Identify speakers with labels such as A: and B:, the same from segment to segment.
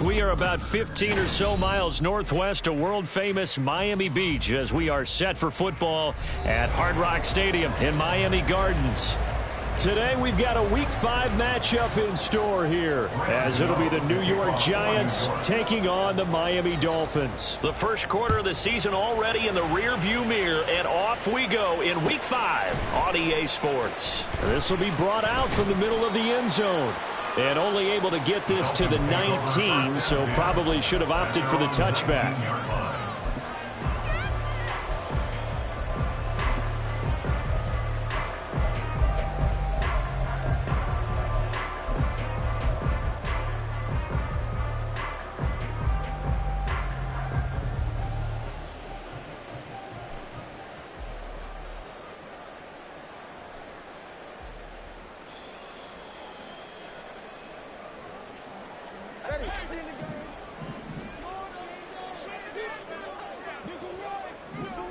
A: We are about 15 or so miles northwest of world-famous Miami Beach as we are set for football at Hard Rock Stadium in Miami Gardens. Today we've got a Week 5 matchup in store here, as it'll be the New York Giants taking on the Miami Dolphins. The first quarter of the season already in the rearview mirror, and off we go in Week 5 on EA Sports. This will be brought out from the middle of the end zone. And only able to get this to the 19, so probably should have opted for the touchback.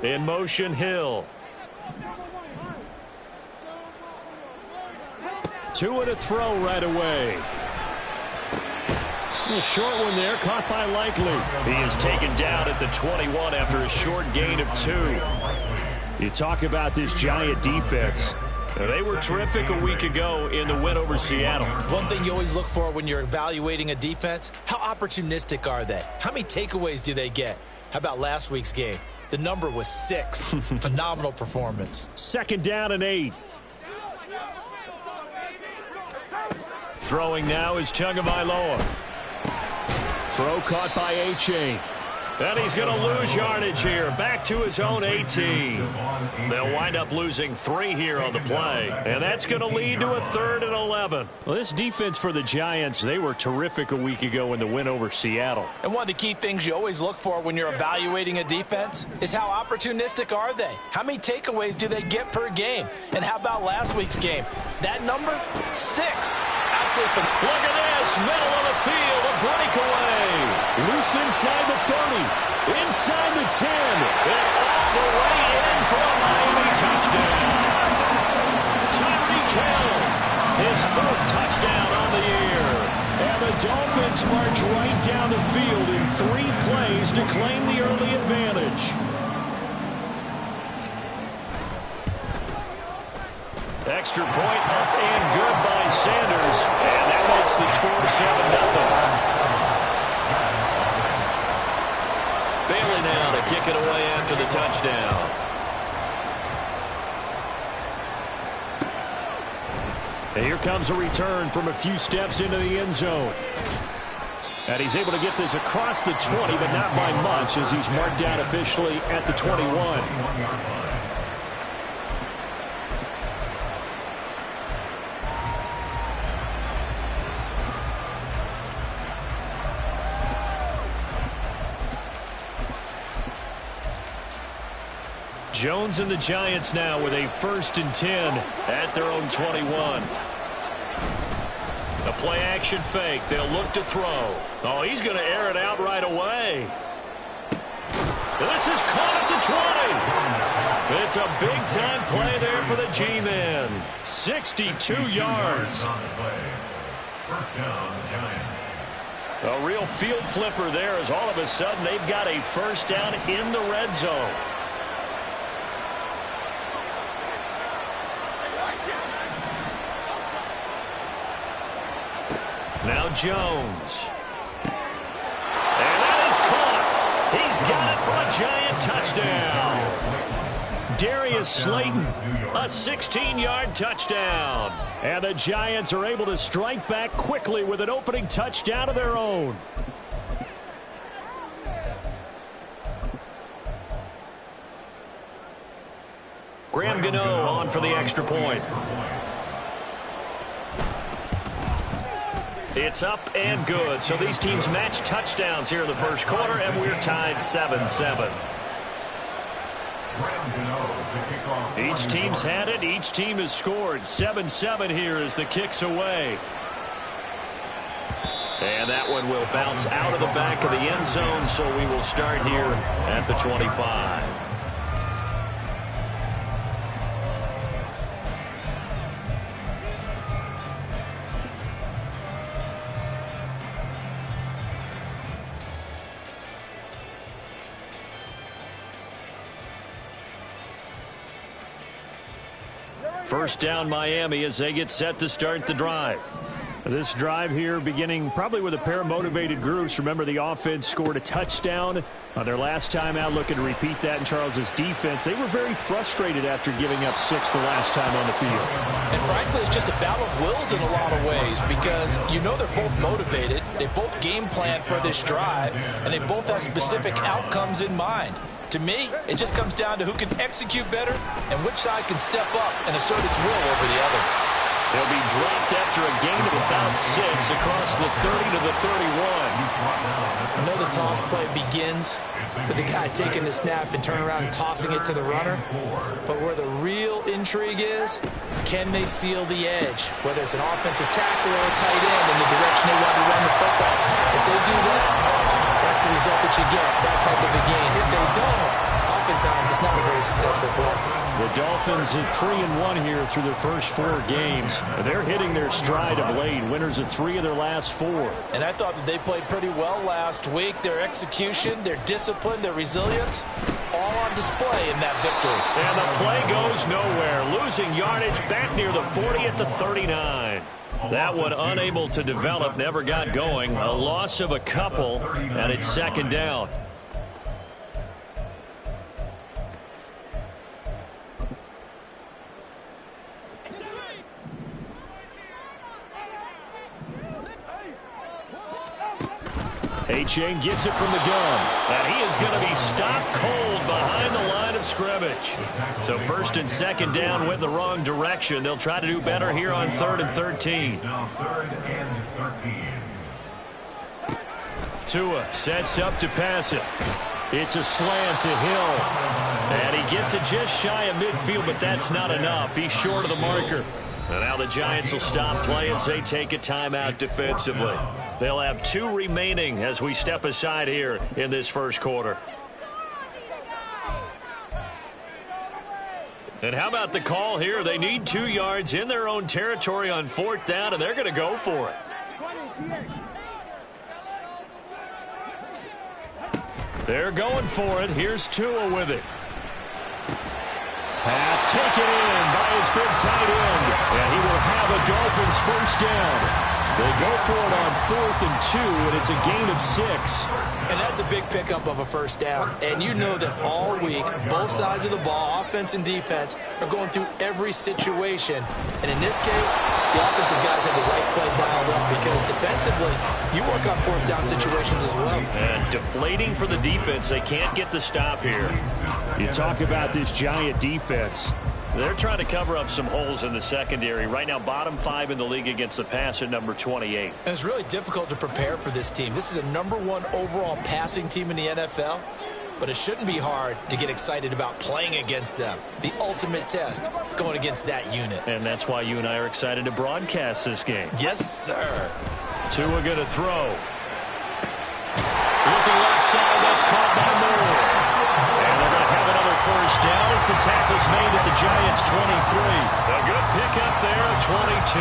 A: In motion, Hill. 2 and a throw right away. A short one there, caught by Likely. He is taken down at the 21 after a short gain of 2. You talk about this Giant defense. They were terrific a week ago in the win over Seattle.
B: One thing you always look for when you're evaluating a defense, how opportunistic are they? How many takeaways do they get? How about last week's game? The number was 6. Phenomenal performance.
A: 2nd down and 8. Throwing now is Tagovailoa. Throw caught by A-Chain. And he's going to lose yardage here. Back to his own 18. They'll wind up losing 3 here on the play. And that's going to lead to a 3rd and 11. Well, this defense for the Giants, they were terrific a week ago in the win over Seattle.
B: And one of the key things you always look for when you're evaluating a defense is how opportunistic are they? How many takeaways do they get per game? And how about last week's game? That number? 6. Absolutely.
A: Look at this. Middle of the field. A breakaway. Loose inside the 30. Inside the 10. And all the way in for a Miami touchdown. Tyreek Hill. His 4th touchdown on the year. And the Dolphins march right down the field in 3 plays to claim the early advantage. Extra point up and good by Sanders. And that makes the score 7-0. Bailey now to kick it away after the touchdown. And here comes a return from a few steps into the end zone. And he's able to get this across the 20, but not by much, as he's marked down officially at the 21. Jones and the Giants now with a 1st and 10 at their own 21. A play action fake. They'll look to throw. Oh, he's going to air it out right away. This is caught at the 20. It's a big-time play there for the G-men. 62 yards. A real field flipper there, as all of a sudden they've got a 1st down in the red zone. Now Jones. And that is caught. He's got it for a Giant touchdown. Darius Slayton, a 16-yard touchdown. And the Giants are able to strike back quickly with an opening touchdown of their own. Graham Gano on for the extra point. It's up and good. So these teams match touchdowns here in the first quarter, and we're tied 7-7. Each team's had it. Each team has scored. 7-7 here as the kick's away. And that one will bounce out of the back of the end zone, so we will start here at the 25. First down Miami as they get set to start the drive.
C: This drive here beginning probably with a pair of motivated groups. Remember, the offense scored a touchdown on their last time out, looking to repeat that in Charles's defense. They were very frustrated after giving up 6 the last time on the field.
B: And frankly, it's just a battle of wills in a lot of ways because you know they're both motivated. They both game plan for this drive, and they both have specific outcomes in mind. To me, it just comes down to who can execute better and which side can step up and assert its will over the other.
A: They'll be dropped after a gain of about 6 across the 30 to the 31.
B: I know the toss play begins with the guy taking the snap and turn around and tossing it to the runner. But where the real intrigue is, can they seal the edge? Whether it's an offensive tackle or a tight end in the direction they want to run the football. If they do that, that's the result that you get, that type of a game. If they don't, oftentimes it's not a very successful play.
C: The Dolphins at 3-1 here through their first 4 games. They're hitting their stride of late. Winners of 3 of their last 4.
B: And I thought that they played pretty well last week. Their execution, their discipline, their resilience, all on display in that victory.
A: And the play goes nowhere. Losing yardage back near the 40 at the 39. That one unable to develop, never got going. A loss of a couple, and it's second down. A-Chain gets it from the gun. And he is going to be stopped cold behind the line of scrimmage. So first and second down went the wrong direction. They'll try to do better here on 3rd and 13. Tua sets up to pass it. It's a slant to Hill. And he gets it just shy of midfield, but that's not enough. He's short of the marker. And now the Giants will stop play as they take a timeout defensively. They'll have 2 remaining as we step aside here in this first quarter. And how about the call here? They need 2 yards in their own territory on 4th down, and they're going to go for it. They're going for it. Here's Tua with it. Pass taken in by his big tight end. And he will have a Dolphins first down. They go for it on 4th and 2, and it's a gain of 6.
B: And that's a big pickup of a first down. And you know that all week, both sides of the ball, offense and defense, are going through every situation. And in this case, the offensive guys have the right play dialed up because defensively, you work on 4th down situations as well.
A: And deflating for the defense. They can't get the stop here.
C: You talk about this Giant defense.
A: They're trying to cover up some holes in the secondary. Right now, bottom 5 in the league against the pass at number 28.
B: And it's really difficult to prepare for this team. This is a #1 overall passing team in the NFL, but it shouldn't be hard to get excited about playing against them. The ultimate test going against that unit.
A: And that's why you and I are excited to broadcast this game.
B: Yes, sir.
A: Tua going to throw. Looking left side, that's caught by Moore. And they're going to have another first down as the tackle's made at the Giants' 23. A good pickup there at 22.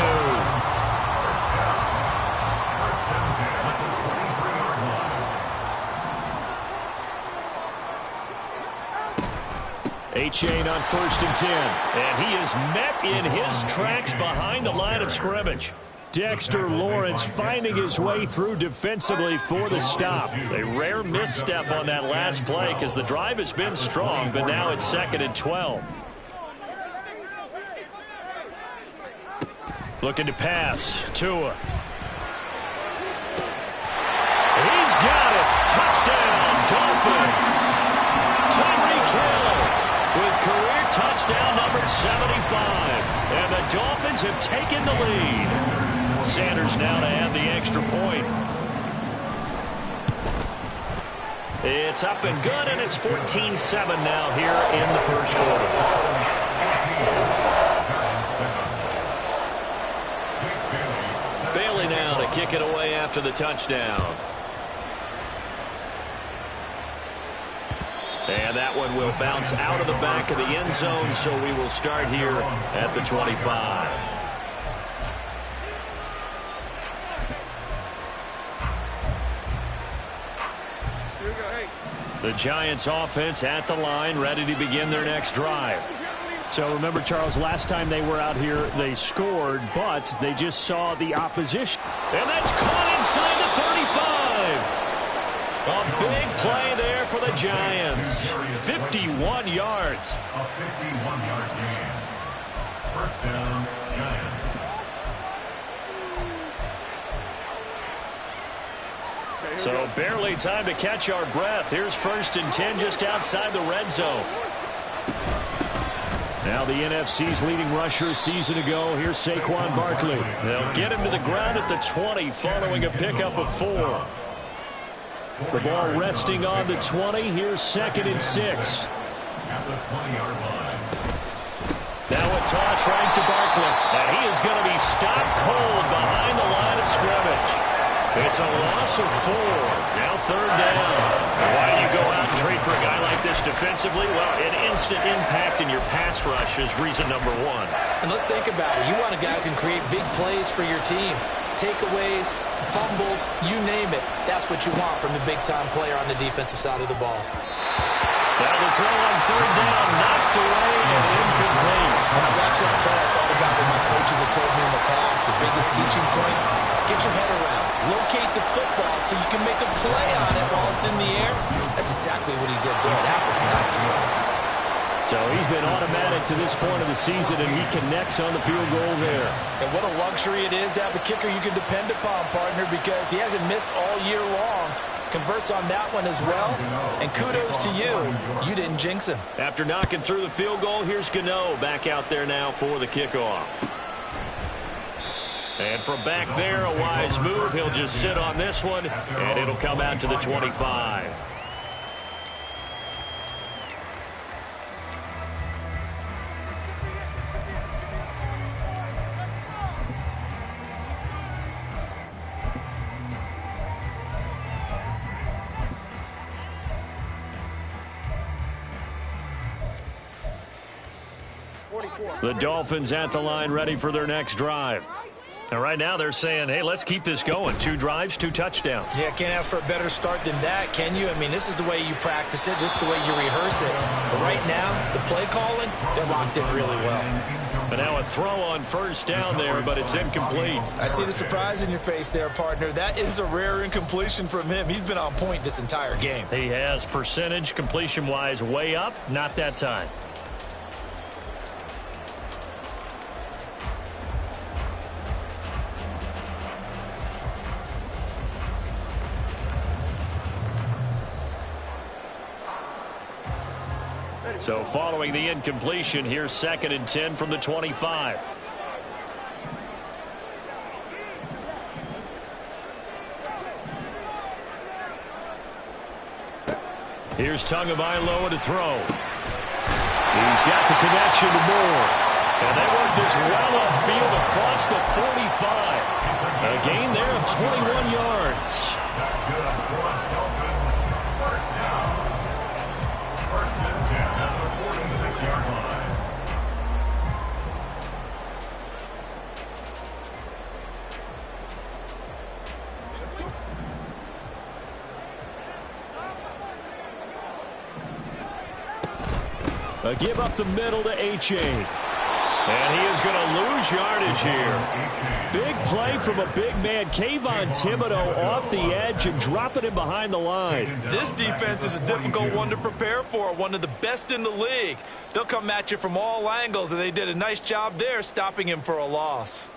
A: A-Chain on 1st and 10. And he is met in his tracks behind the line of scrimmage.
C: Dexter Lawrence finding his way through defensively for the stop.
A: A rare misstep on that last play because the drive has been strong, but now it's 2nd and 12. Looking to pass. Tua. He's got it. Touchdown, Dolphins. Tyreek Hill with career touchdown number 75. And the Dolphins have taken the lead. Sanders now to add the extra point. It's up and good, and it's 14-7 now here in the first quarter. Bailey now to kick it away after the touchdown. And that one will bounce out of the back of the end zone, so we will start here at the 25. The Giants offense at the line, ready to begin their next drive.
C: So remember, Charles, last time they were out here, they scored, but they just saw the opposition.
A: And that's caught inside the 35. A big play there for the Giants. 51 yards.
D: A 51-yard gain. First down, Giants.
A: So barely time to catch our breath. Here's 1st and 10 just outside the red zone.
C: Now the NFC's leading rusher a season ago. Here's Saquon Barkley.
A: They'll get him to the ground at the 20 following a pickup of 4.
C: The ball resting on the 20. Here's 2nd and 6.
D: At the 20-yard line.
A: Now a toss right to Barkley. And he is going to be stopped cold behind the line of scrimmage. It's a loss of 4. Now 3rd down. Why do you go out and trade for a guy like this defensively? Well, an instant impact in your pass rush is reason number 1.
B: And let's think about it. You want a guy who can create big plays for your team. Takeaways, fumbles, you name it. That's what you want from a big-time player on the defensive side of the ball.
A: Now the throw on 3rd down, knocked away and incomplete.
B: When I watch that play, I thought about what my coaches have told me in the past. The biggest teaching point, get your head around. Locate the football so you can make a play on it while it's in the air. That's exactly what he did there. That was nice.
C: So he's been automatic to this point of the season, and he connects on the field goal there.
B: And what a luxury it is to have a kicker you can depend upon, partner, because he hasn't missed all year long. Converts on that one as well. And kudos to you. You didn't jinx him.
A: After knocking through the field goal, here's Gano back out there now for the kickoff. And from back there, a wise move. He'll just sit on this one, and it'll come out to the 25. The Dolphins at the line, ready for their next drive. And right now they're saying, hey, let's keep this going. 2 drives, 2 touchdowns.
B: Yeah, can't ask for a better start than that, can you? I mean, this is the way you practice it. This is the way you rehearse it. But right now, the play calling, they're locked in really well.
A: And now a throw on 1st down there, but it's incomplete.
B: I see the surprise in your face there, partner. That is a rare incompletion from him. He's been on point this entire game.
A: He has percentage completion-wise way up, not that time. So following the incompletion, here's 2nd and 10 from the 25. Here's Tagovailoa to throw. He's got the connection to Moore. And they work this well upfield across the 45. A gain there of 21 yards.
D: That's good up front, Dolphins. First down. 1st and 10 at the 46-yard line.
C: A give up the middle to H.A.
A: And he is going to lose yardage here.
C: Big play from a big man, Kayvon Thibodeau, off the edge and dropping him behind the line.
B: This defense is a difficult one to prepare for, one of the best in the league. They'll come at you from all angles, and they did a nice job there stopping him for a loss.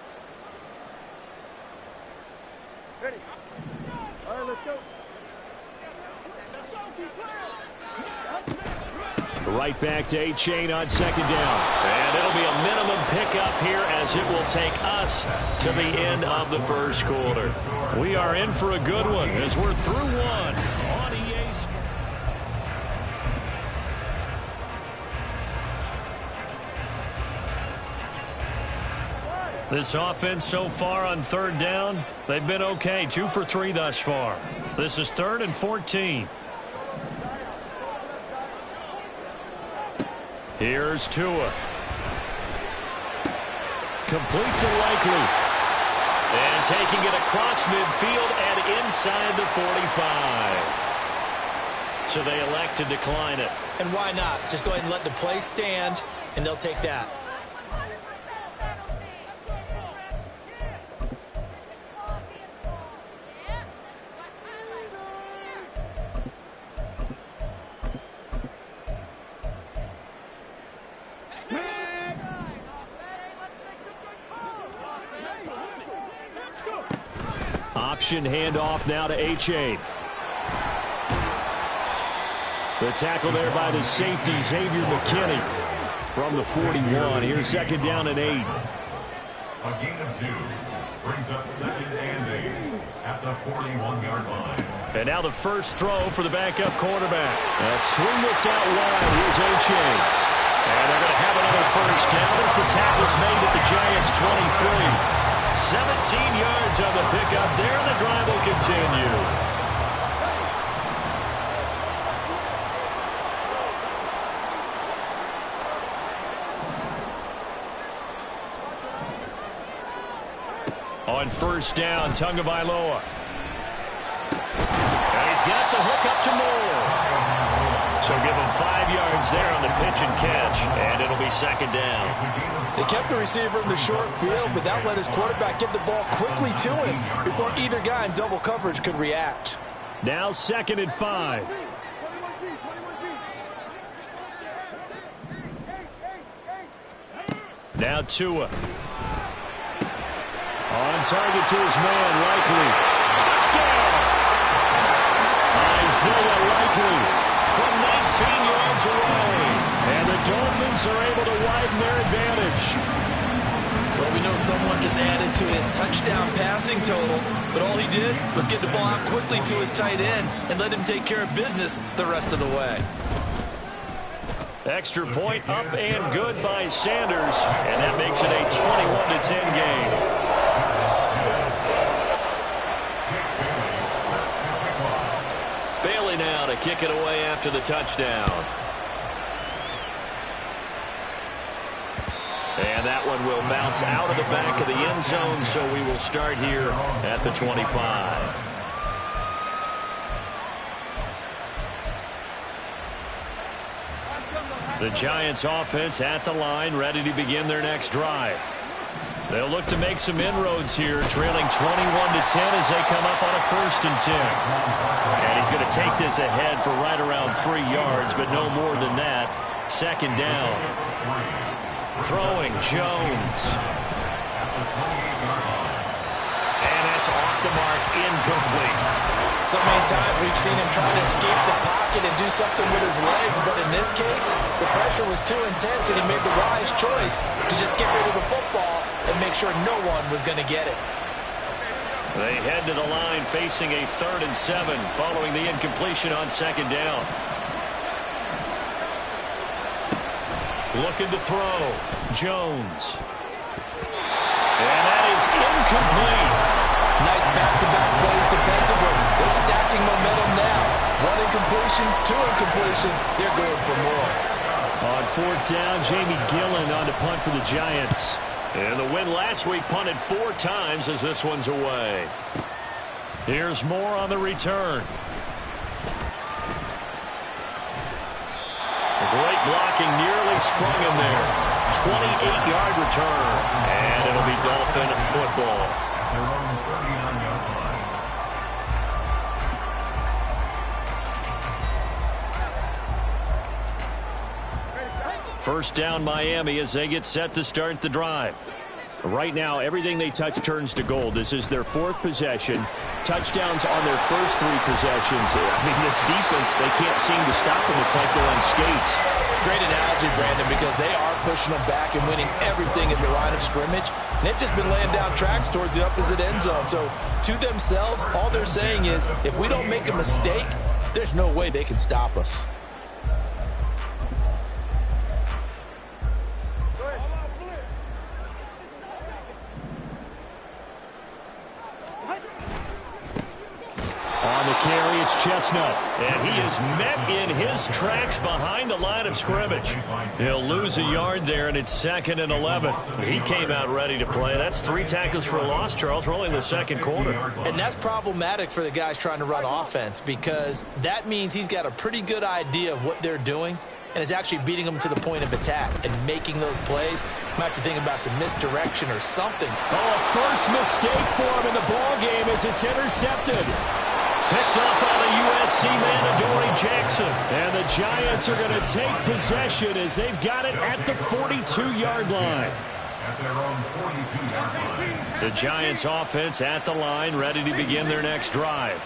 E: Ready. All right, let's go.
C: Right back to A-Chain on 2nd down.
A: And it'll be a minimum pickup here as it will take us to the end of the 1st quarter. We are in for a good one as we're through one on EA. This offense so far on 3rd down, they've been okay. 2 for 3 thus far. This is 3rd and 14. Here's Tua. Complete to Likely. And taking it across midfield and inside the 45. So they elect to decline it.
B: And why not? Just go ahead and let the play stand and they'll take that.
C: Option handoff now to H.A. The tackle there by the safety, Xavier McKinney, from the 41. Here's second down and 8.
D: A gain of 2 brings up 2nd and 8 at the 41-yard line.
C: And now the first throw for the backup quarterback. They'll swing this out wide. Here's H.A. And they're going to have another first down as the tackle's made at the Giants' 23. 17 yards on the pickup there, and the drive will continue. On first down, Tagovailoa. And he's got the hook up to Moore. So give him 5 yards there on the pitch and catch, and it'll be second down.
B: They kept the receiver in the short field, but that let his quarterback get the ball quickly to him before either guy in double coverage could react.
C: Now 2nd and 5. Now Tua. On target to his man, Likely. Touchdown! Isaiah Likely from 19 yards away. And the Dolphins are able to widen their advantage.
B: Well, we know someone just added to his touchdown passing total, but all he did was get the ball out quickly to his tight end and let him take care of business the rest of the way.
C: Extra point up and good by Sanders, and that makes it a 21-10 game. Bailey now to kick it away after the touchdown. And that one will bounce out of the back of the end zone, so we will start here at the 25. The Giants offense at the line, ready to begin their next drive. They'll look to make some inroads here, trailing 21-10 as they come up on a 1st and 10. And he's going to take this ahead for right around 3 yards, but no more than that. Second down. Throwing Jones. And that's off the mark, incomplete.
B: So many times we've seen him trying to escape the pocket and do something with his legs, but in this case, the pressure was too intense and he made the wise choice to just get rid of the football and make sure no one was going to get it.
C: They head to the line facing a 3rd and 7 following the incompletion on second down. Looking to throw. Jones. And that is incomplete.
B: Nice back-to-back plays defensively. They're stacking momentum now. 1 incompletion, 2 incompletion. They're going for more.
C: On 4th down, Jamie Gillen on to punt for the Giants. And the win last week punted 4 times as this one's away. Here's Moore on the return. Great blocking, nearly sprung him there. 28-yard return. And it'll be Dolphin football.
D: Their own 39-yard line.
C: First down Miami as they get set to start the drive. Right now, everything they touch turns to gold. This is their 4th possession. Touchdowns on their first 3 possessions. I mean, this defense, they can't seem to stop them. It's like they're on skates.
B: Great analogy, Brandon, because they are pushing them back and winning everything in the line of scrimmage. And they've just been laying down tracks towards the opposite end zone. So, to themselves, all they're saying is, if we don't make a mistake, there's no way they can stop us.
C: On the carry, it's Chestnut. And he is met in his tracks behind the line of scrimmage. He'll lose a yard there, and it's 2nd and 11. He came out ready to play. That's 3 tackles for a loss, Charles. We're only in the 2nd quarter.
B: And that's problematic for the guys trying to run offense because that means he's got a pretty good idea of what they're doing. and is actually beating them to the point of attack and making those plays. Might have to think about some misdirection or something.
C: Oh, a first mistake for him in the ball game as it's intercepted. Picked up on a USC man, Adoree Jackson. And the Giants are going to take possession as they've got it at the 42-yard line.
D: At their own 42-yard line.
A: The Giants offense at the line, ready to begin their next drive.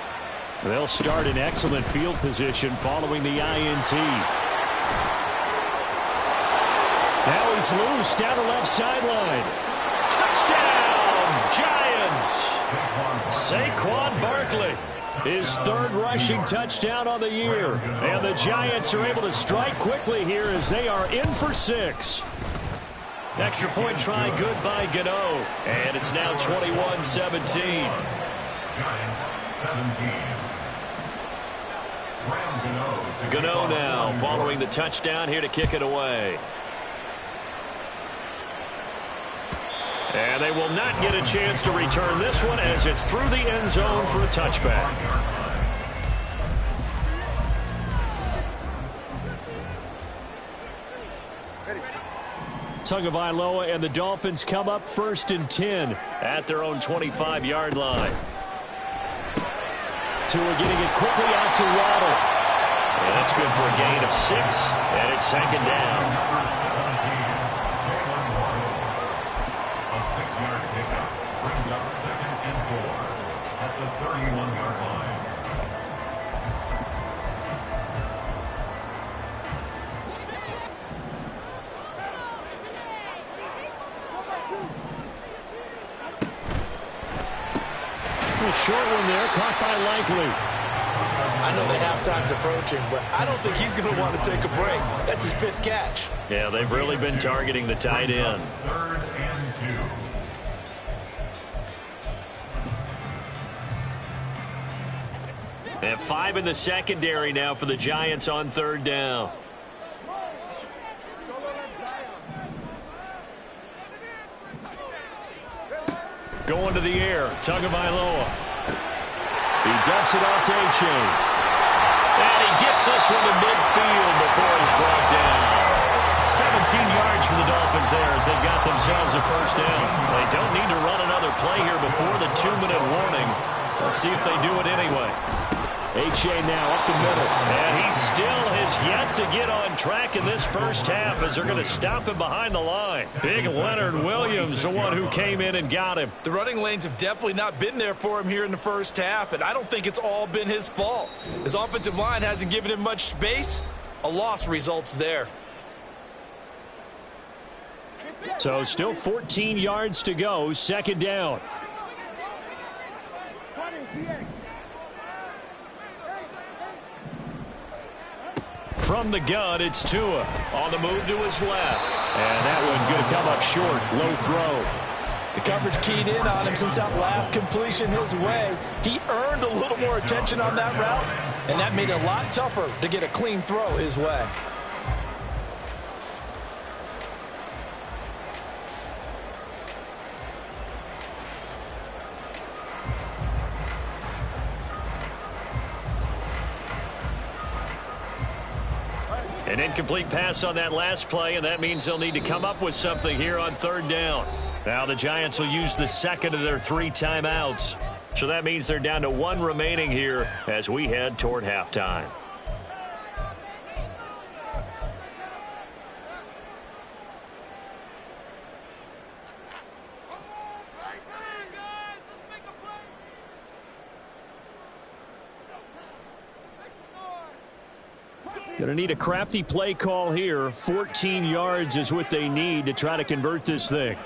A: They'll start in excellent field position following the INT. Now he's loose down the left sideline. Touchdown, Giants! Saquon Barkley. His third rushing touchdown on the year. And the Giants are able to strike quickly here as they are in for 6. Extra point try good by Gano. And it's now 21-17.
D: Giants 17.
A: Gano now following the touchdown here to kick it away. And they will not get a chance to return this one as it's through the end zone for a touchback. Tagovailoa and the Dolphins come up 1st and 10 at their own 25-yard line. Tua getting it quickly out to Waddle. And that's good for a gain of 6, and it's 2nd down.
D: A 6-yard pickup brings up 2nd and 4 at the 31-yard line.
C: A short one there, caught by Likely.
B: I know the halftime's approaching, but I don't think he's going to want to take a break. That's his 5th catch.
A: Yeah, they've really been targeting the tight end.
D: 3rd and 2.
A: And 5 in the secondary now for the Giants on 3rd down. Going to the air, Tagovailoa. He dumps it off to A-Chain. And he gets this one to midfield before he's brought down. 17 yards for the Dolphins there as they've got themselves a 1st down. They don't need to run another play here before the 2-minute warning. Let's see if they do it anyway. A-Chain now up the middle. And he still has yet to get on track in this first half as they're going to stop him behind the line. Big Leonard Williams, the one who came in and got him.
B: The running lanes have definitely not been there for him here in the first half, and I don't think it's all been his fault. His offensive line hasn't given him much space. A loss results there.
C: So still 14 yards to go, 2nd down. From the gun, it's Tua on the move to his left. And that one going to come up short. Low throw.
B: The coverage keyed in on him since that last completion his way. He earned a little more attention on that route, and that made it a lot tougher to get a clean throw his way.
A: An incomplete pass on that last play, and that means they'll need to come up with something here on 3rd down. Now the Giants will use the 2nd of their 3 timeouts. So that means they're down to 1 remaining here as we head toward halftime.
C: Going to need a crafty play call here. 14 yards is what they need to try to convert this thing.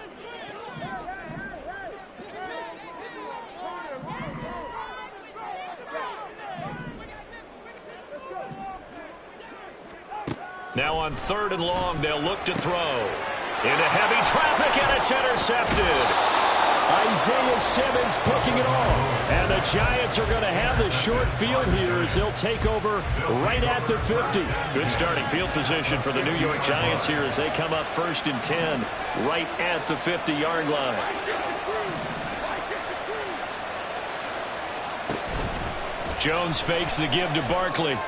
A: Now on 3rd and long, they'll look to throw. Into heavy traffic, and it's intercepted.
C: Isaiah Simmons picking it off. And the Giants are going to have the short field here as they'll take over right at the 50.
A: Good starting field position for the New York Giants here as they come up 1st and 10 right at the 50-yard line. Jones fakes the give to Barkley.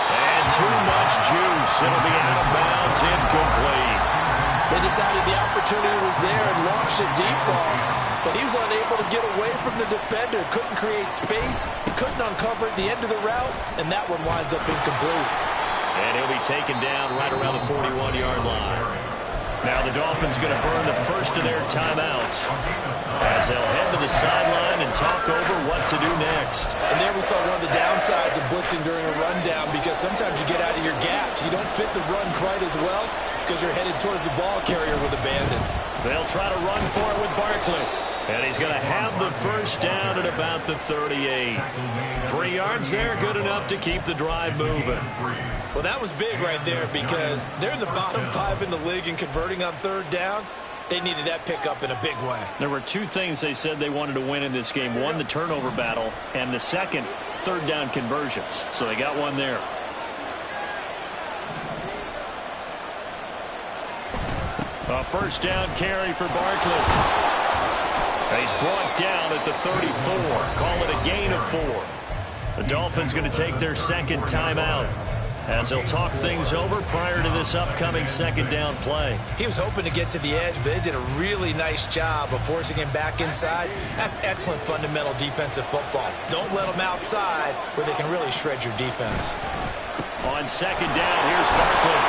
A: And too much juice. It'll be out of bounds, incomplete.
B: They decided the opportunity was there and launched a deep ball, but he was unable to get away from the defender. Couldn't create space, couldn't uncover at the end of the route, and that one winds up incomplete.
A: And he'll be taken down right around the 41-yard line. Now the Dolphins going to burn the first of their timeouts as they'll head to the sideline and talk over what to do next.
B: And there we saw one of the downsides of blitzing during a rundown, because sometimes you get out of your gaps. You don't fit the run quite as well because you're headed towards the ball carrier with abandon.
A: They'll try to run for it with Barkley. And he's going to have the first down at about the 38. 3 yards there, good enough to keep the drive moving.
B: Well, that was big right there, because they're in the bottom 5 in the league in converting on third down. They needed that pickup in a big way.
C: There were 2 things they said they wanted to win in this game. One, the turnover battle, and the second, third down conversions. So they got one there. A first down carry for Barkley. He's brought down at the 34. Call it a gain of 4. The Dolphins going to take their second timeout as they'll talk things over prior to this upcoming second down play.
B: He was hoping to get to the edge, but they did a really nice job of forcing him back inside. That's excellent fundamental defensive football. Don't let them outside where they can really shred your defense.
A: On second down, here's Barkley.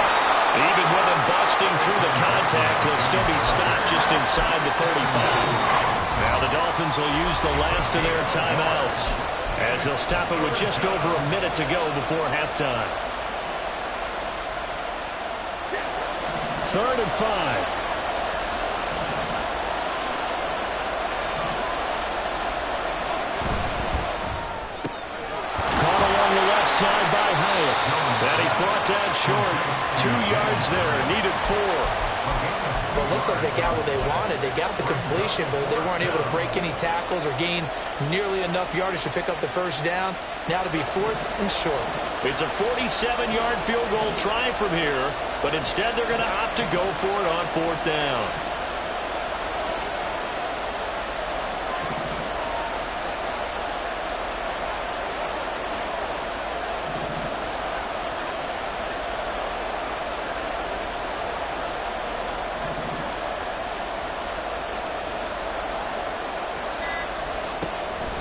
A: Even with him busting through the contact, he'll still be stopped just inside the 35. Now the Dolphins will use the last of their timeouts as they'll stop it with just over a minute to go before halftime.
C: 3rd and 5. Caught along the left side by Hyatt.
A: And he's brought down short. 2 yards there, needed 4.
B: Well, it looks like they got what they wanted. They got the completion, but they weren't able to break any tackles or gain nearly enough yardage to pick up the first down. Now to be 4th and short.
A: It's a 47-yard field goal try from here, but instead they're going to opt to go for it on 4th down.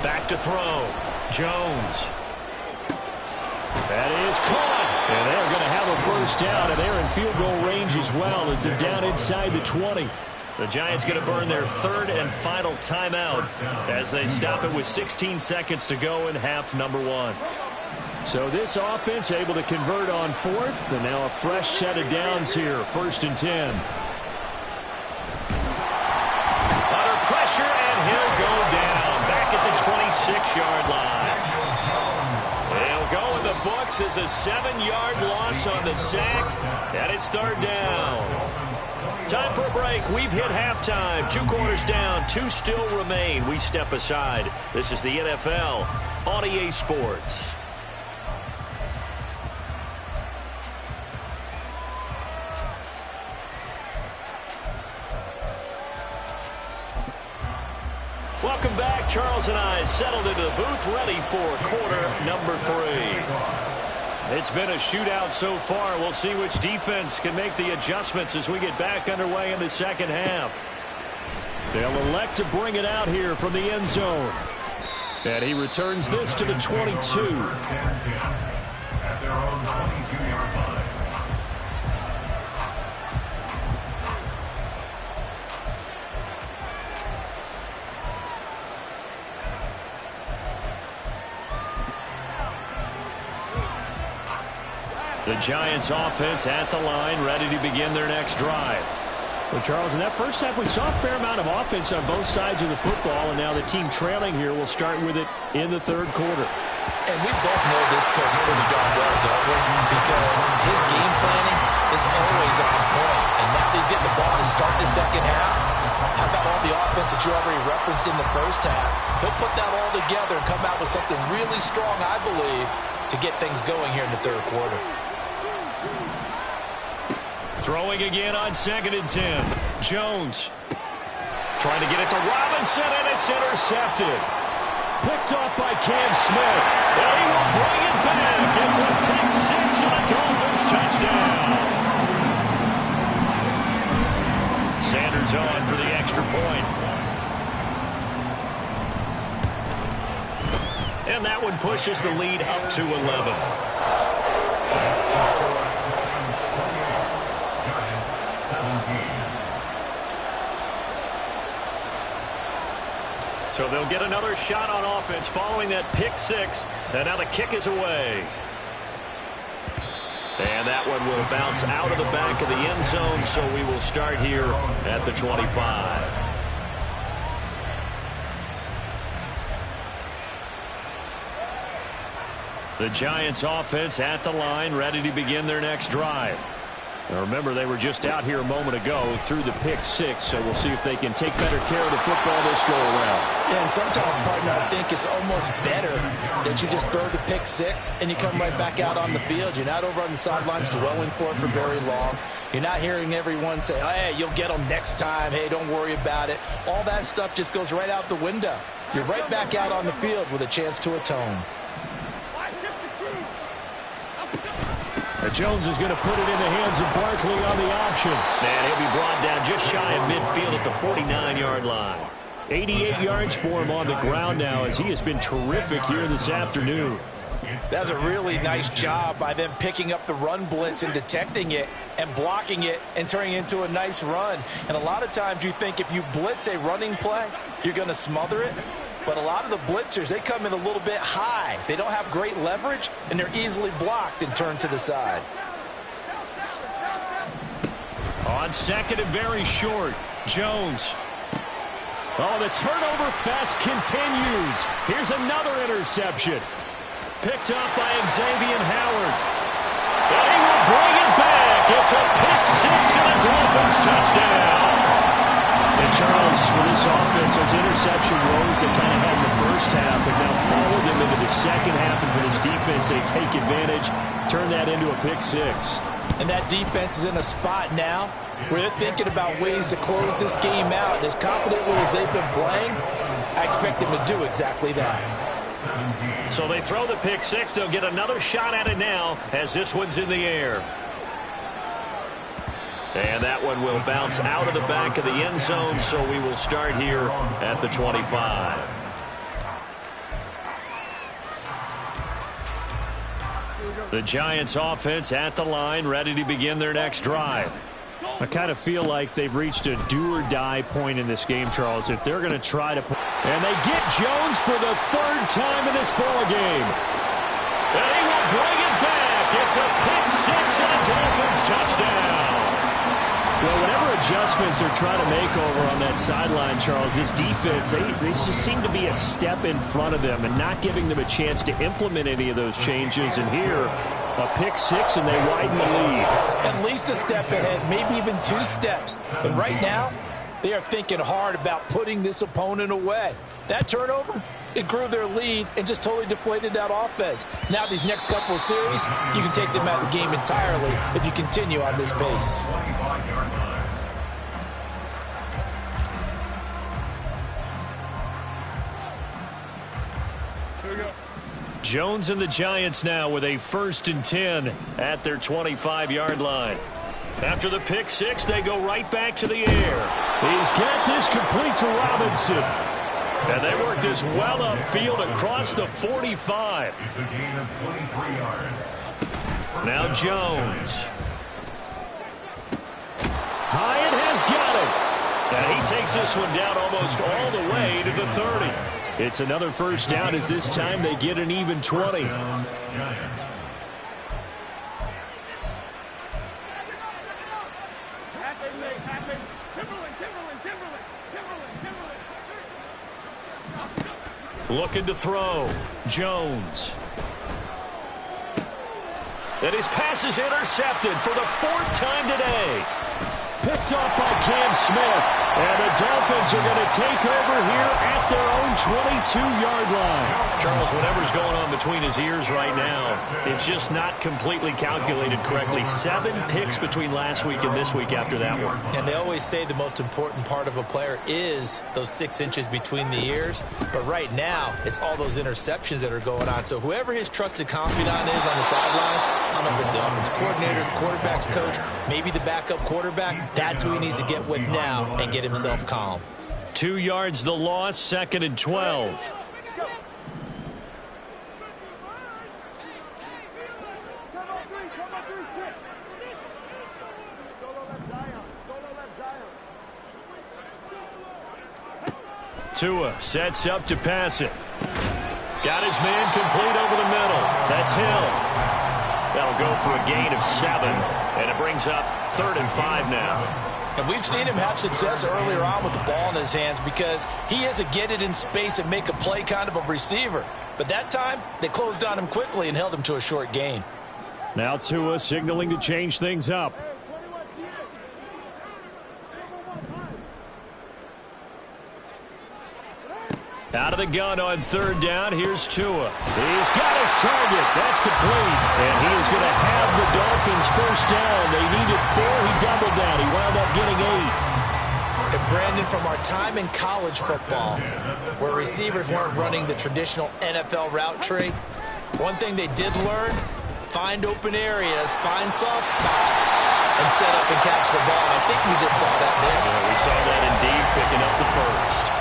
A: Back to throw. Jones.
C: That is caught. And they're going to have a first down, and they're in field goal range as well as they're down inside the 20.
A: The Giants going to burn their 3rd and final timeout as they stop it with 16 seconds to go in half number 1.
C: So this offense able to convert on 4th, and now a fresh set of downs here, 1st and 10.
A: Under pressure, and he'll go down back at the 26-yard line. They'll go in the books as a 7-yard loss on the sack, and it's 3rd down. Time for a break. We've hit halftime. 2 quarters down, 2 still remain. We step aside. This is the NFL on EA Sports. Welcome back. Charles and I settled into the booth, ready for quarter number 3. It's been a shootout so far. We'll see which defense can make the adjustments as we get back underway in the second half.
C: They'll elect to bring it out here from the end zone. And he returns this to the 22.
D: At their own 22-yard line.
A: The Giants offense at the line, ready to begin their next drive.
C: Well, Charles, in that first half, we saw a fair amount of offense on both sides of the football, and now the team trailing here will start with it in the 3rd quarter.
B: And we both know this coach pretty darn well, don't we? Because his game planning is always on point. And now he's getting the ball to start the second half. How about all the offense that you already referenced in the first half? He'll put that all together and come out with something really strong, I believe, to get things going here in the 3rd quarter.
A: Throwing again on 2nd and 10. Jones trying to get it to Robinson, and it's intercepted.
C: Picked off by Cam Smith.
A: And he will bring it back. back. It's a pick six and a Dolphins touchdown. Sanders on for the extra point. And that one pushes the lead up to 11. So they'll get another shot on offense following that pick six. And now the kick is away. And that one will bounce out of the back of the end zone, so we will start here at the 25. The Giants offense at the line, ready to begin their next drive. Now remember, they were just out here a moment ago through the pick six, so we'll see if they can take better care of the football this go around.
B: Yeah, and sometimes, partner, I think it's almost better that you just throw the pick six and you come right back out on the field. You're not over on the sidelines dwelling for it for very long. You're not hearing everyone say, oh, hey, you'll get them next time. Hey, don't worry about it. All that stuff just goes right out the window. You're right back out on the field with a chance to atone.
A: Jones is going to put it in the hands of Barkley on the option. And he'll be brought down just shy of midfield at the 49-yard line. 88 yards for him on the ground now, as he has been terrific here this afternoon.
B: That's a really nice job by them picking up the run blitz and detecting it and blocking it and turning it into a nice run. And a lot of times you think if you blitz a running play, you're going to smother it. But a lot of the blitzers, they come in a little bit high. They don't have great leverage, and they're easily blocked and turned to the side.
A: On second and very short, Jones. Oh, the turnover fest continues. Here's another interception. Picked up by Xavier Howard. And he will bring it back. It's a pick six and a Dolphins touchdown. And Charles, for this offense, those interception woes they kind of had in the first half have now followed them into the second half. And for this defense, they take advantage, turn that into a pick six.
B: And that defense is in a spot now where they're thinking about ways to close this game out. And as confidently as they've been playing, I expect them to do exactly that.
A: So they throw the pick six. They'll get another shot at it now as this one's in the air. And that one will bounce out of the back of the end zone, so we will start here at the 25. The Giants offense at the line, ready to begin their next drive. I kind of feel like they've reached a do-or-die point in this game, Charles, if they're going to try to... And they get Jones for the third time in this ball game. And he will bring it back. It's a pick six and a Dolphins touchdown. Well, whatever adjustments they're trying to make over on that sideline, Charles, this defense, they just seem to be a step in front of them and not giving them a chance to implement any of those changes. And here, a pick six, and they widen the lead.
B: At least a step ahead, maybe even two steps. But right now, they are thinking hard about putting this opponent away. That turnover, it grew their lead and just totally deflated that offense. Now these next couple of series, you can take them out of the game entirely if you continue on this pace.
A: Jones and the Giants now with a 1st and 10 at their 25-yard line. After the pick six, they go right back to the air. He's got this complete to Robinson. And they work this well upfield across the 45.
D: It's a gain of 23 yards.
A: Now Jones. Hyatt has got it. And he takes this one down almost all the way to the 30. It's another first down as this time they get an even 20. Looking to throw. Jones. And his pass is intercepted for the 4th time today. Picked off by
C: Cam Smith. And the Dolphins are going to take over here at their own 22-yard line.
A: Charles, whatever's going on between his ears right now, it's just not completely calculated correctly. 7 picks between last week and this week after that one.
B: And they always say the most important part of a player is those 6 inches between the ears. But right now, it's all those interceptions that are going on. So whoever his trusted confidant is on the sidelines, I don't know if it's the offense coordinator, the quarterback's coach, maybe the backup quarterback, that's who he needs to get with now and get himself calm.
A: 2 yards the loss, 2nd and 12. Tua sets up to pass it. Got his man complete over the middle. That's Hill. That'll go for a gain of 7, and it brings up 3rd and 5 now.
B: And we've seen him have success earlier on with the ball in his hands because he is a get it in space and make a play kind of a receiver. But that time, they closed on him quickly and held him to a short gain.
C: Now Tua signaling to change things up. Out of the gun on 3rd down. Here's Tua. He's got his target. That's complete. And he is going to have the Dolphins first down. They needed 4. He doubled down. He wound up getting 8.
B: And Brandon, from our time in college football, where receivers weren't running the traditional NFL route tree, one thing they did learn, find open areas, find soft spots, and set up and catch the ball. And I think we just saw that there.
A: Yeah, we saw that indeed, picking up the first.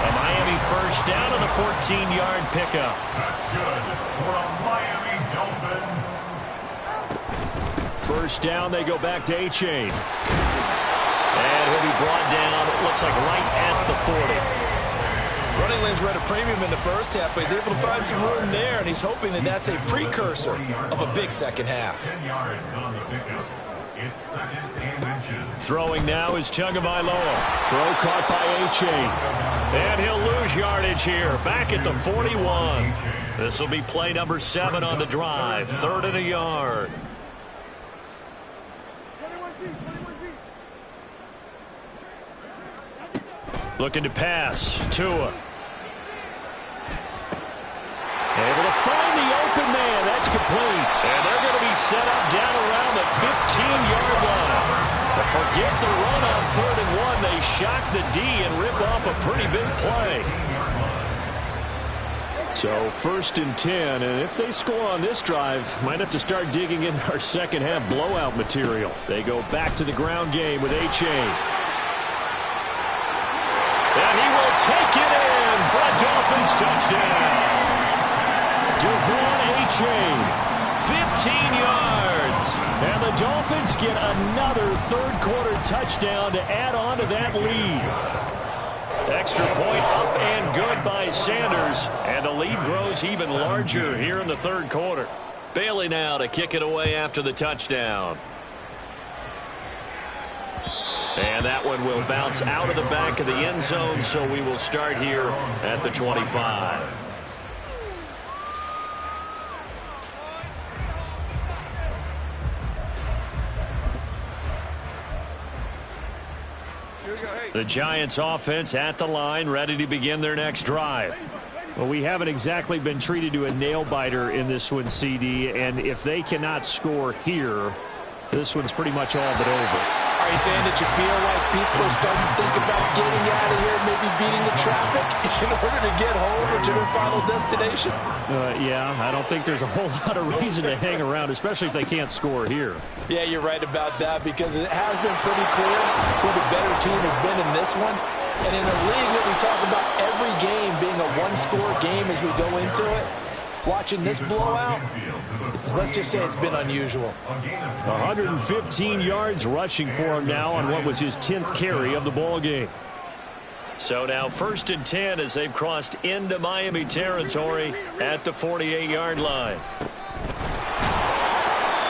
A: A Miami first down on the 14-yard pickup.
D: That's good for a Miami Dolphin.
C: First down, they go back to A-Chain.
A: And he'll be brought down, it looks like right at the 40.
B: Running lanes were at a premium in the first half, but he's able to find some room there, and he's hoping that that's a precursor of a big second half.
D: 10 yards on the pickup. It's 2nd and inches.
A: Throwing now is Tagovailoa. Throw caught by A-Chain. And he'll lose yardage here, back at the 41. This will be play number 7 on the drive, 3rd and a yard.
E: 21G.
A: Looking to pass, Tua. Able to find the open man. That's complete. And they're going to be set up down around the 15-yard line. But forget the run on 3rd and 1. They shock the D and rip off a pretty big play.
C: So 1st and 10, and if they score on this drive, might have to start digging in our second half blowout material. They go back to the ground game with A-Chain.
A: And he will take it in for a Dolphins touchdown. Devon A-Chain, 15 yards. And the Dolphins get another 3rd quarter touchdown to add on to that lead. Extra point up and good by Sanders. And the lead grows even larger here in the 3rd quarter. Bailey now to kick it away after the touchdown. And that one will bounce out of the back of the end zone, so we will start here at the 25. The Giants offense at the line, ready to begin their next drive.
C: Well, we haven't exactly been treated to a nail-biter in this one, CD, and if they cannot score here, this one's pretty much all but over.
B: Are you saying that you feel like people are starting to think about getting out of here, maybe beating the traffic in order to get home or to their final destination?
C: Yeah, I don't think there's a whole lot of reason to hang around, especially if they can't score here.
B: Yeah, you're right about that because it has been pretty clear who the better team has been in this one. And in a league that we talk about every game being a one-score game as we go into it, watching this blowout, let's just say it's been unusual.
C: 115 yards rushing for him now on what was his 10th carry of the ball game.
A: So now 1st and 10 as they've crossed into Miami territory at the 48-yard line.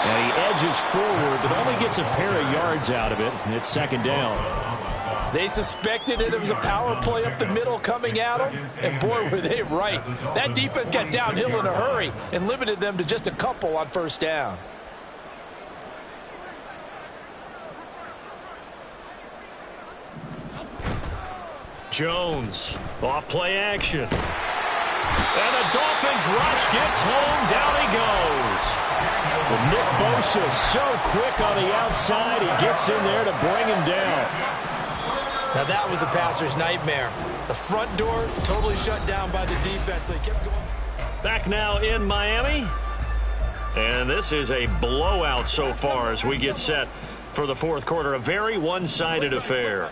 C: And he edges forward, but only gets a pair of yards out of it. And it's 2nd down.
B: They suspected it was a power play up the middle coming at them, and boy, were they right. That defense got downhill in a hurry and limited them to just a couple on 1st down.
A: Jones, off play action. And the Dolphins rush gets home. Down he goes. Well, Nick Bosa so quick on the outside. He gets in there to bring him down.
B: Now that was a passer's nightmare. The front door totally shut down by the defense. So he kept going.
A: Back now in Miami. And this is a blowout so far as we get set for the fourth quarter. A very one-sided affair.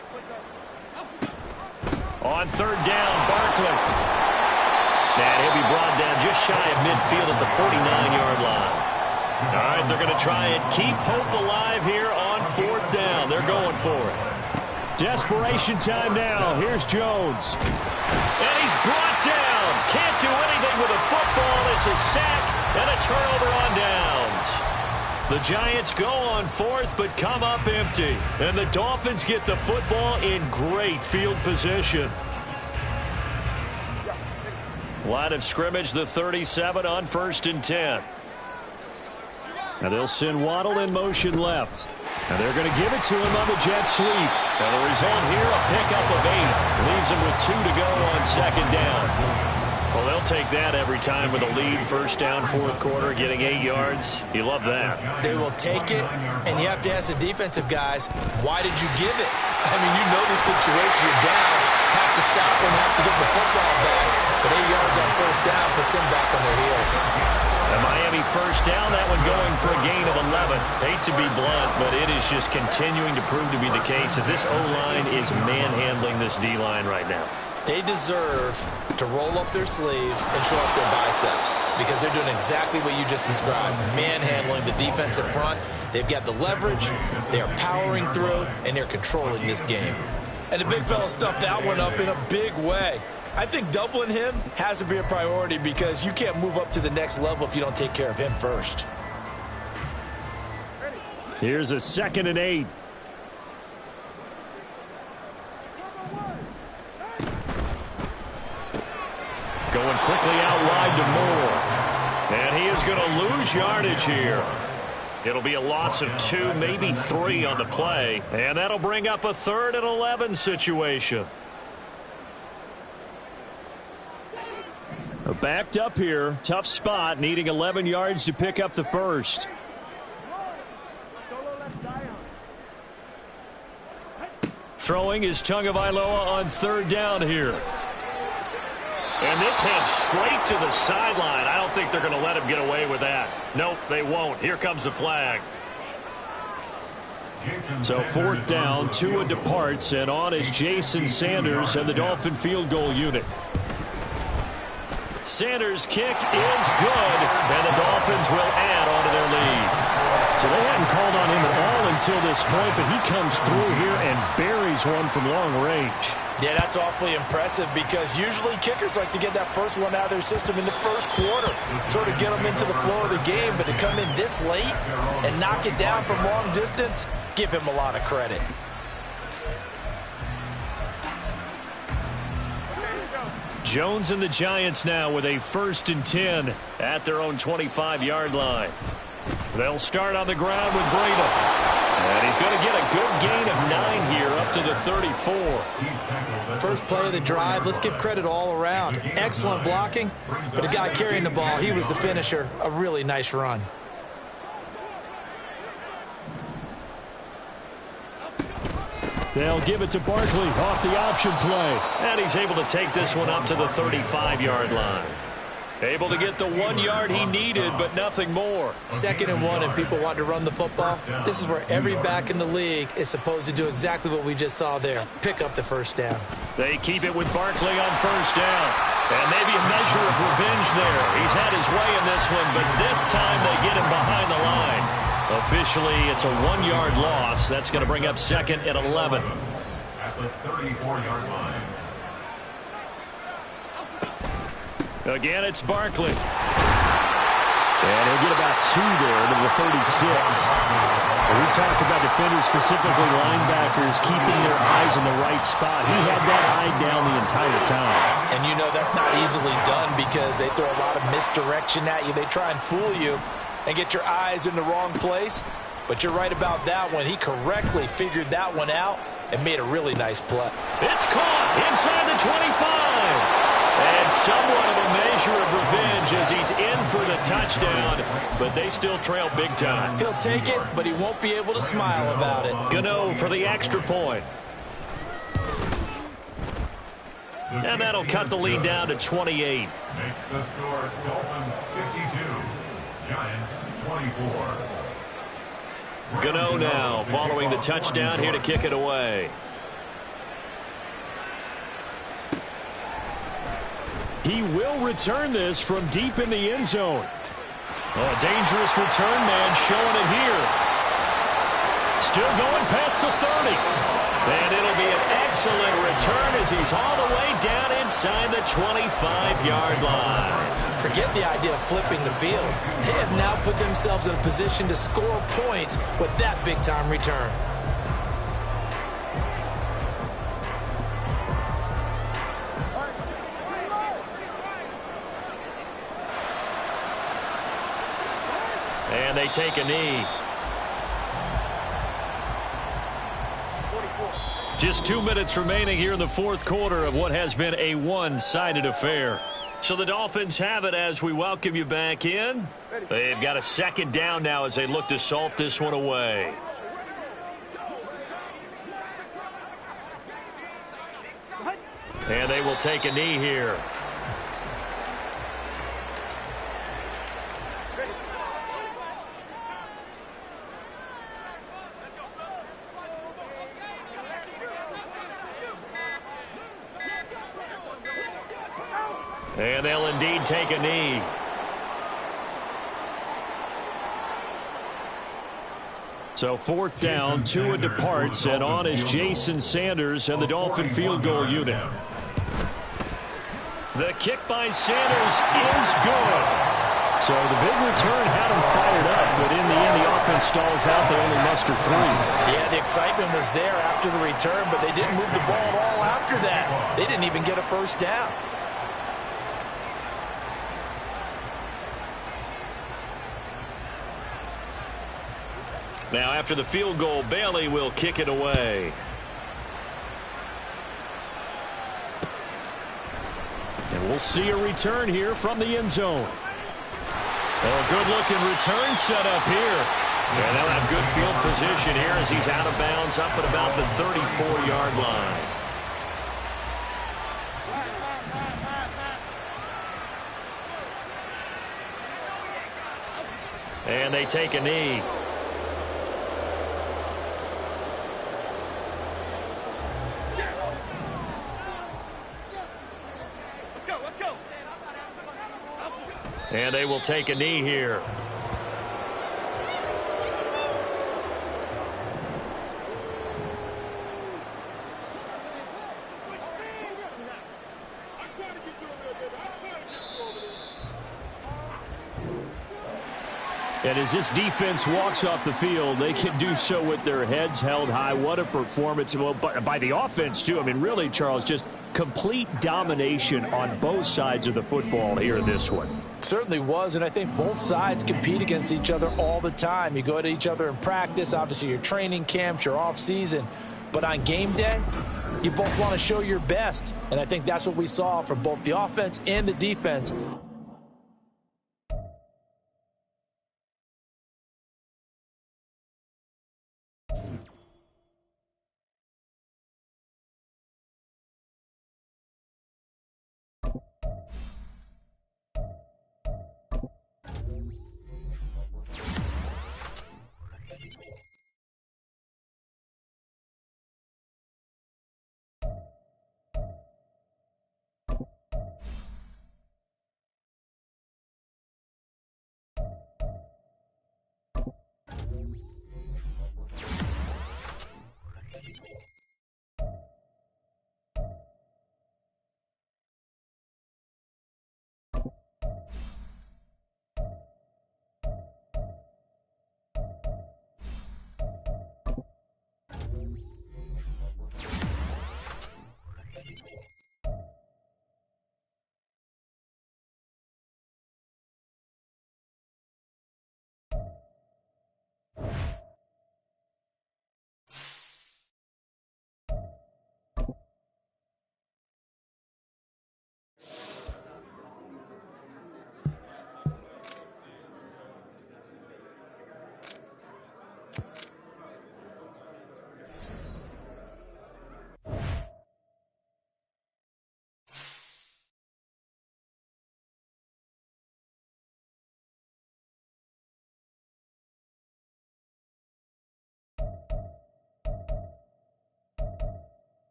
A: On third down, Barkley. And he'll be brought down just shy of midfield at the 49-yard line. All right, they're going to try and keep hope alive here on fourth down. They're going for it. Desperation time now. Here's Jones. And he's brought down. Can't do anything with a football. It's a sack and a turnover on downs. The Giants go on fourth but come up empty. And the Dolphins get the football in great field position. Line of scrimmage, the 37 on 1st and 10. Now they'll send Waddle in motion left. And they're going to give it to him on the jet sweep. And the result here, a pickup of 8. Leaves him with 2 to go on second down. Well, they'll take that every time with a lead. First down, fourth quarter, getting 8 yards. You love that.
B: They will take it, and you have to ask the defensive guys, why did you give it? I mean, you know the situation. You're down, have to stop them, have to get the football back. But 8 yards on first down puts them back on their heels.
A: The Miami first down, that one going for a gain of 11. Hate to be blunt, but it is just continuing to prove to be the case that this O-line is manhandling this D-line right now.
B: They deserve to roll up their sleeves and show up their biceps because they're doing exactly what you just described, manhandling the defensive front. They've got the leverage, they are powering through, and they're controlling this game. And the big fella stuffed that one up in a big way. I think doubling him has to be a priority because you can't move up to the next level if you don't take care of him first.
C: Here's a 2nd and 8.
A: Going quickly out wide to Moore. And he is going to lose yardage here. It'll be a loss of 2, maybe 3 on the play. And that'll bring up a 3rd and 11 situation.
C: Backed up here. Tough spot. Needing 11 yards to pick up the first.
A: Throwing is Tagovailoa on 3rd down here. And this heads straight to the sideline. I don't think they're going to let him get away with that. Nope, they won't. Here comes the flag.
C: So 4th down, Tua departs, and on is Jason Sanders and the Dolphin field goal unit.
A: Sanders' kick is good, and the Dolphins will add on to their lead.
C: So they hadn't called on him at all until this point, but he comes through here and buries one from long range.
B: Yeah, that's awfully impressive because usually kickers like to get that first one out of their system in the first quarter, sort of get them into the flow of the game, but to come in this late and knock it down from long distance, give him a lot of credit.
A: Jones and the Giants now with a 1st and 10 at their own 25-yard line. They'll start on the ground with Breda. And he's going to get a good gain of 9 here up to the 34.
B: First play of the drive, let's give credit all around. Excellent blocking, but the guy carrying the ball, he was the finisher. A really nice run.
C: They'll give it to Barkley off the option play.
A: And he's able to take this one up to the 35-yard line. Able to get the 1 yard he needed, but nothing more.
B: 2nd and 1, and people want to run the football. This is where every back in the league is supposed to do exactly what we just saw there. Pick up the first down.
A: They keep it with Barkley on 1st down. And maybe a measure of revenge there. He's had his way in this one, but this time they get him behind the line. Officially, it's a 1 yard loss. That's going to bring up 2nd and 11.
D: At the 34-yard line.
A: Again, it's Barkley.
C: And he'll get about 2 there to the 36. We talk about defenders, specifically linebackers, keeping their eyes in the right spot. He had that eye down the entire time.
B: And you know that's not easily done because they throw a lot of misdirection at you. They try and fool you and get your eyes in the wrong place. But you're right about that one. He correctly figured that one out and made a really nice play.
A: It's caught inside the 25. And somewhat of a measure of revenge as he's in for the touchdown, but they still trail big time.
B: He'll take it, but he won't be able to smile about it.
A: Gano for the extra point. And that'll cut the lead down to 28.
D: Makes the score Dolphins 52, Giants 24.
A: Gano now following the touchdown here to kick it away.
C: He will return this from deep in the end zone.
A: Oh, a dangerous return man showing it here. Still going past the 30. And it'll be an excellent return as he's all the way down inside the 25-yard line.
B: Forget the idea of flipping the field. They have now put themselves in a position to score points with that big-time return.
A: And they take a knee. Just 2 minutes remaining here in the fourth quarter of what has been a one-sided affair. So the Dolphins have it as we welcome you back in. They've got a second down now as they look to salt this one away. And they will take a knee here. And they'll indeed take a knee.
C: So fourth down, Tua departs, and on is Jason Sanders and the Dolphin field goal unit.
A: The kick by Sanders is good.
C: So the big return had him fired up, but in the end, the offense stalls out. They only muster 3.
B: Yeah, the excitement was there after the return, but they didn't move the ball at all after that. They didn't even get a first down.
A: Now, after the field goal, Bailey will kick it away.
C: And we'll see a return here from the end zone.
A: Oh, good-looking return set up here. And they'll have good field position here as he's out of bounds up at about the 34-yard line. And they take a knee. And they will take a knee here.
C: And as this defense walks off the field, they can do so with their heads held high. What a performance by the offense, too. I mean, really, Charles, just complete domination on both sides of the football here in this one.
B: Certainly was, and I think both sides compete against each other all the time. You go at each other in practice, obviously your training camps, your off-season. But on game day, you both want to show your best. And I think that's what we saw from both the offense and the defense